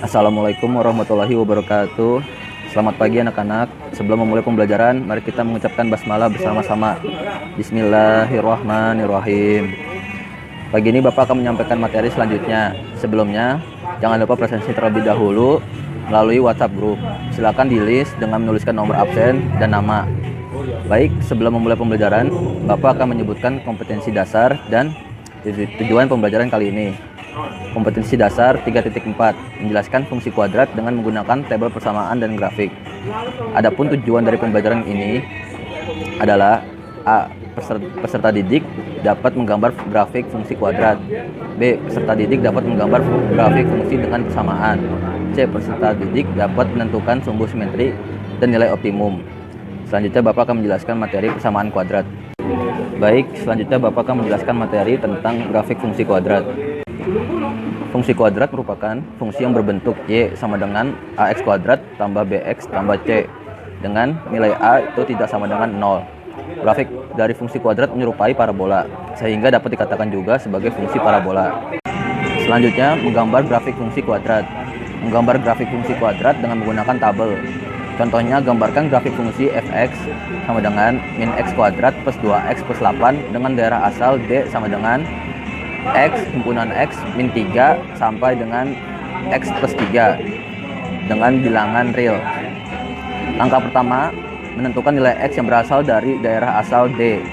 Assalamualaikum warahmatullahi wabarakatuh. Selamat pagi anak-anak. Sebelum memulai pembelajaran, mari kita mengucapkan basmalah bersama-sama. Bismillahirrahmanirrahim. Pagi ini Bapak akan menyampaikan materi selanjutnya. Sebelumnya, jangan lupa presentasi terlebih dahulu melalui WhatsApp group. Silakan di-list dengan menuliskan nomor absen dan nama. Baik, sebelum memulai pembelajaran, Bapak akan menyebutkan kompetensi dasar dan tujuan pembelajaran kali ini. Kompetensi dasar 3.4 menjelaskan fungsi kuadrat dengan menggunakan tabel persamaan dan grafik. Adapun tujuan dari pembelajaran ini adalah A. Peserta didik dapat menggambar grafik fungsi kuadrat. B. Peserta didik dapat menggambar grafik fungsi dengan persamaan. C. Peserta didik dapat menentukan sumbu simetri dan nilai optimum. Selanjutnya Bapak akan menjelaskan materi persamaan kuadrat. Baik, selanjutnya Bapak akan menjelaskan materi tentang grafik fungsi kuadrat. Fungsi kuadrat merupakan fungsi yang berbentuk Y sama dengan AX kuadrat tambah BX tambah C, dengan nilai A itu tidak sama dengan 0. Grafik dari fungsi kuadrat menyerupai parabola, sehingga dapat dikatakan juga sebagai fungsi parabola. Selanjutnya, menggambar grafik fungsi kuadrat. Menggambar grafik fungsi kuadrat dengan menggunakan tabel. Contohnya, gambarkan grafik fungsi fx sama dengan min x kuadrat plus 2x plus 8 dengan daerah asal D sama dengan X himpunan X min 3 sampai dengan X plus 3 dengan bilangan real. Langkah pertama, menentukan nilai X yang berasal dari daerah asal D,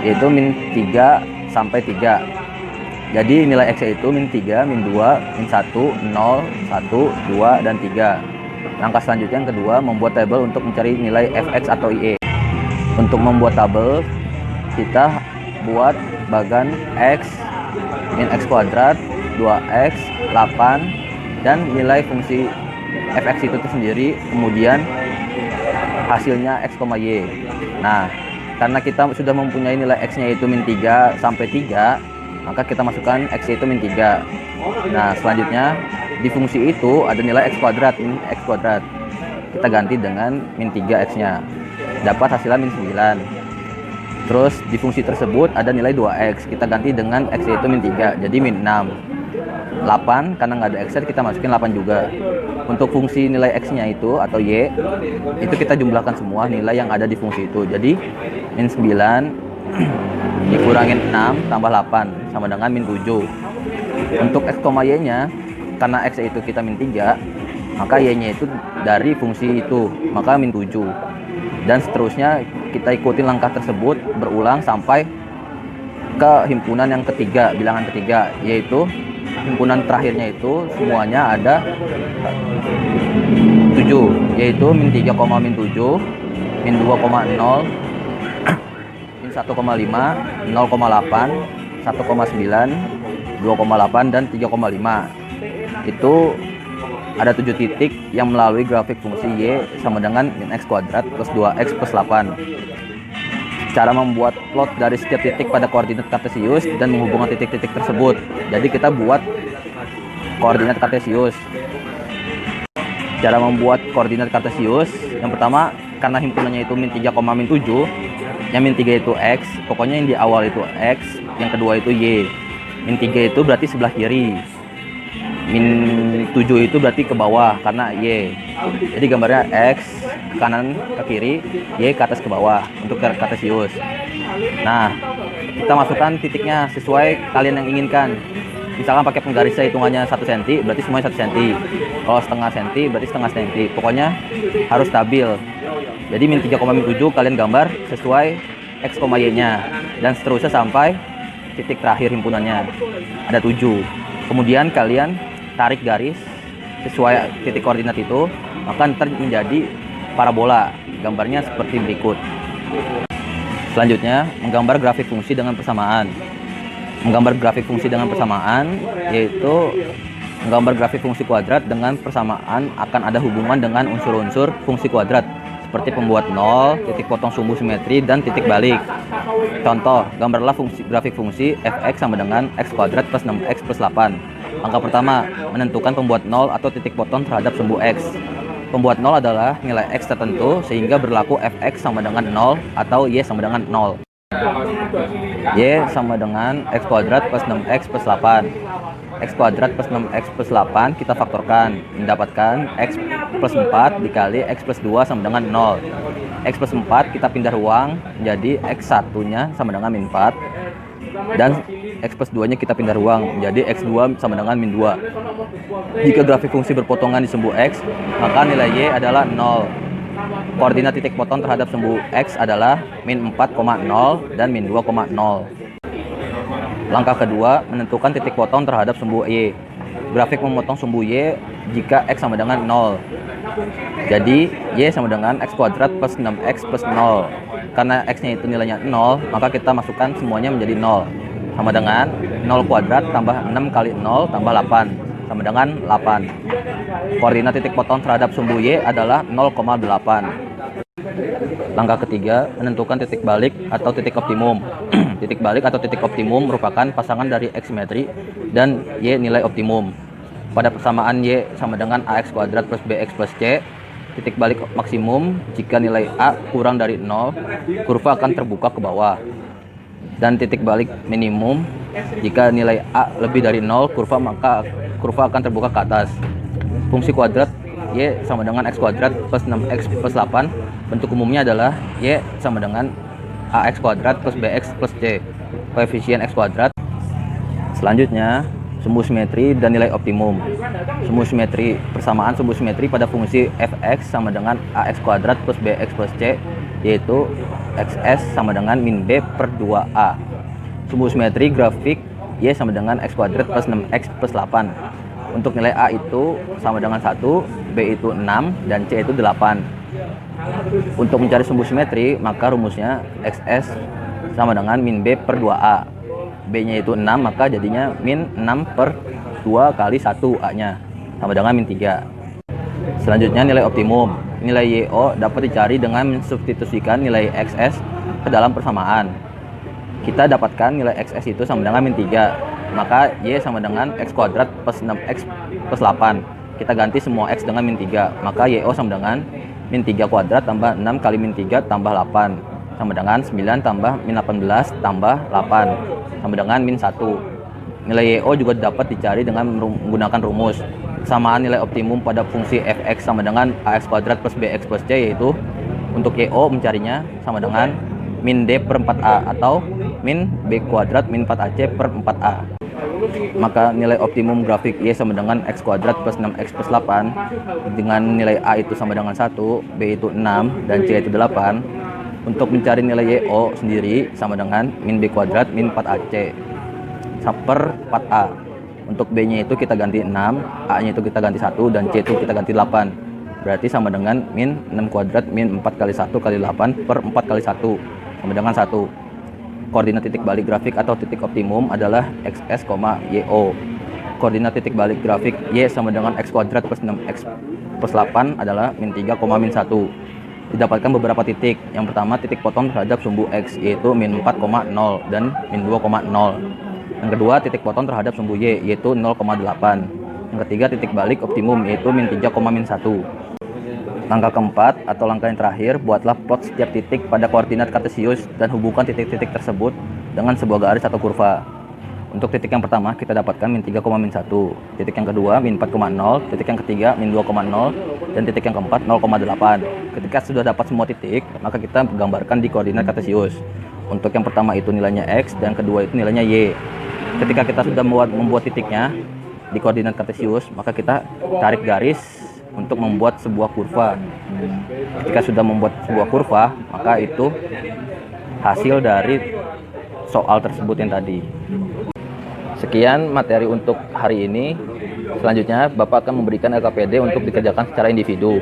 yaitu min 3 sampai 3. Jadi nilai X yaitu min 3, min 2, min 1, 0, 1, 2, dan 3. Langkah selanjutnya yang kedua, membuat tabel untuk mencari nilai Fx atau Y. Untuk membuat tabel, kita buat bagan X min x kuadrat 2x 8 dan nilai fungsi fx itu sendiri, kemudian hasilnya x, y. Nah, karena kita sudah mempunyai nilai x nya itu min 3 sampai 3, maka kita masukkan x itu min 3. Nah, selanjutnya di fungsi itu ada nilai x kuadrat min x kuadrat, kita ganti dengan min 3x nya, dapat hasilnya min 9. Terus di fungsi tersebut ada nilai 2x, kita ganti dengan x yaitu min 3, jadi min 6. 8, karena nggak ada x, kita masukin 8 juga. Untuk fungsi nilai x nya itu atau y, itu kita jumlahkan semua nilai yang ada di fungsi itu. Jadi min 9 dikurangin 6 tambah 8 sama dengan min 7. Untuk x, y nya, karena x itu kita min 3, maka y nya itu dari fungsi itu, maka min 7. Dan seterusnya kita ikutin langkah tersebut berulang sampai ke himpunan yang ketiga, bilangan ketiga, yaitu himpunan terakhirnya itu semuanya ada 7, yaitu min 3, min 7, min 2,0, min 1,5, 0,8, 1,9, 2,8, dan 3,5. Itu ada 7 titik yang melalui grafik fungsi Y sama dengan min X kuadrat plus 2X plus 8. Cara membuat plot dari setiap titik pada koordinat kartesius dan menghubungkan titik-titik tersebut. Jadi kita buat koordinat kartesius. Cara membuat koordinat kartesius, yang pertama, karena himpunannya itu min 3, min 7, yang min 3 itu X, pokoknya yang di awal itu X, yang kedua itu Y. Min 3 itu berarti sebelah kiri, min 7 itu berarti ke bawah karena Y. Jadi gambarnya X ke kanan ke kiri, Y ke atas ke bawah untuk kartesius. Nah, kita masukkan titiknya sesuai kalian yang inginkan. Misalkan pakai penggarisnya hitungannya 1 cm, berarti semuanya 1 cm. Kalau setengah cm, berarti setengah cm. Pokoknya harus stabil. Jadi min 3, min 7 kalian gambar sesuai X, Y nya, dan seterusnya sampai titik terakhir himpunannya ada 7. Kemudian kalian tarik garis sesuai titik koordinat itu, maka ntar menjadi parabola. Gambarnya seperti berikut. Selanjutnya, menggambar grafik fungsi dengan persamaan. Menggambar grafik fungsi dengan persamaan yaitu menggambar grafik fungsi kuadrat dengan persamaan akan ada hubungan dengan unsur-unsur fungsi kuadrat seperti pembuat 0, titik potong sumbu simetri, dan titik balik. Contoh, gambarlah grafik fungsi fx sama dengan x kuadrat plus 6x plus 8. Langkah pertama, menentukan pembuat 0 atau titik potong terhadap sumbu x. Pembuat 0 adalah nilai x tertentu sehingga berlaku fx sama dengan 0 atau y sama dengan 0. Y sama dengan x kuadrat plus 6x plus 8. X kuadrat plus 6X plus 8 kita faktorkan, mendapatkan X plus 4 dikali X plus 2 sama dengan 0. X plus 4 kita pindah ruang, jadi X1 nya sama dengan min 4, dan X plus 2 nya kita pindah ruang, jadi X2 sama dengan min 2. Jika grafik fungsi berpotongan di sumbu X, maka nilai Y adalah 0. Koordinat titik potong terhadap sumbu X adalah min 4,0 dan min 2,0. Langkah kedua, menentukan titik potong terhadap sumbu Y. Grafik memotong sumbu Y jika X sama dengan 0. Jadi, Y sama dengan X kuadrat plus 6X plus 0. Karena X-nya itu nilainya 0, maka kita masukkan semuanya menjadi 0. Sama dengan 0 kuadrat tambah 6 kali 0 tambah 8. Sama dengan 8. Koordinat titik potong terhadap sumbu Y adalah 0,8. Langkah ketiga, menentukan titik balik atau titik optimum. Titik balik atau titik optimum merupakan pasangan dari X simetri dan Y nilai optimum. Pada persamaan Y sama dengan AX kuadrat plus BX plus C, titik balik maksimum jika nilai A kurang dari 0, kurva akan terbuka ke bawah. Dan titik balik minimum jika nilai A lebih dari 0, maka kurva akan terbuka ke atas. Fungsi kuadrat Y sama dengan X kuadrat plus 6X plus 8, bentuk umumnya adalah Y sama dengan AX kuadrat plus BX plus C, koefisien X kuadrat. Selanjutnya, sumbu simetri dan nilai optimum. Sumbu simetri, persamaan sumbu simetri pada fungsi fx sama dengan ax kuadrat plus bx plus c, yaitu xs sama dengan min b per 2a. Sumbu simetri grafik y sama dengan x kuadrat plus 6x plus 8. Untuk nilai a itu sama dengan 1, b itu 6, dan c itu 8. Untuk mencari sumbu simetri, maka rumusnya xs sama dengan min b per 2a. B-nya itu 6, maka jadinya min 6 per 2 kali 1 A-nya, sama dengan min 3. Selanjutnya nilai optimum. Nilai YO dapat dicari dengan mensubstitusikan nilai XS ke dalam persamaan. Kita dapatkan nilai XS itu sama dengan min 3, maka Y sama dengan X kuadrat plus 6X plus 8. Kita ganti semua X dengan min 3, maka YO sama dengan min 3 kuadrat tambah 6 kali min 3 tambah 8, sama dengan 9 tambah min 18 tambah 8, sama dengan min 1. Nilai YO juga dapat dicari dengan menggunakan rumus persamaan nilai optimum pada fungsi fx sama dengan ax kuadrat plus bx plus c, yaitu untuk YO mencarinya sama dengan min d per 4a atau min b kuadrat min 4ac per 4a. Maka nilai optimum grafik Y sama dengan X kuadrat plus 6X plus 8 dengan nilai A itu sama dengan 1, B itu 6, dan C itu 8. Untuk mencari nilai YO sendiri sama dengan min B kuadrat min 4AC per 4A. Untuk B-nya itu kita ganti 6, A-nya itu kita ganti 1, dan C itu kita ganti 8. Berarti sama dengan min 6 kuadrat min 4 kali 1 kali 8 per 4 kali 1 sama dengan 1. Koordinat titik balik grafik atau titik optimum adalah XS, YO. Koordinat titik balik grafik Y sama dengan X kuadrat plus 6X plus 8 adalah min 3, min 1. Didapatkan beberapa titik. Yang pertama titik potong terhadap sumbu X, yaitu min 4,0 dan min 2,0. Yang kedua titik potong terhadap sumbu Y, yaitu 0,8. Yang ketiga titik balik optimum, yaitu min 3, min 1. Langkah keempat atau langkah yang terakhir, buatlah plot setiap titik pada koordinat kartesius dan hubungkan titik-titik tersebut dengan sebuah garis atau kurva. Untuk titik yang pertama kita dapatkan min 3, min 1. Titik yang kedua min 4,0, titik yang ketiga min 2,0, dan titik yang keempat 0,8. Ketika sudah dapat semua titik, maka kita gambarkan di koordinat kartesius. Untuk yang pertama itu nilainya X, dan kedua itu nilainya Y. Ketika kita sudah membuat titiknya di koordinat kartesius, maka kita tarik garis untuk membuat sebuah kurva. Ketika sudah membuat sebuah kurva, maka itu hasil dari soal tersebut yang tadi. Sekian materi untuk hari ini. Selanjutnya Bapak akan memberikan LKPD untuk dikerjakan secara individu.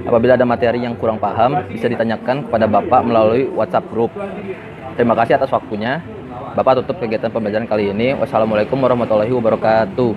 Apabila ada materi yang kurang paham, bisa ditanyakan kepada Bapak melalui WhatsApp group. Terima kasih atas waktunya. Bapak tutup kegiatan pembelajaran kali ini. Wassalamualaikum warahmatullahi wabarakatuh.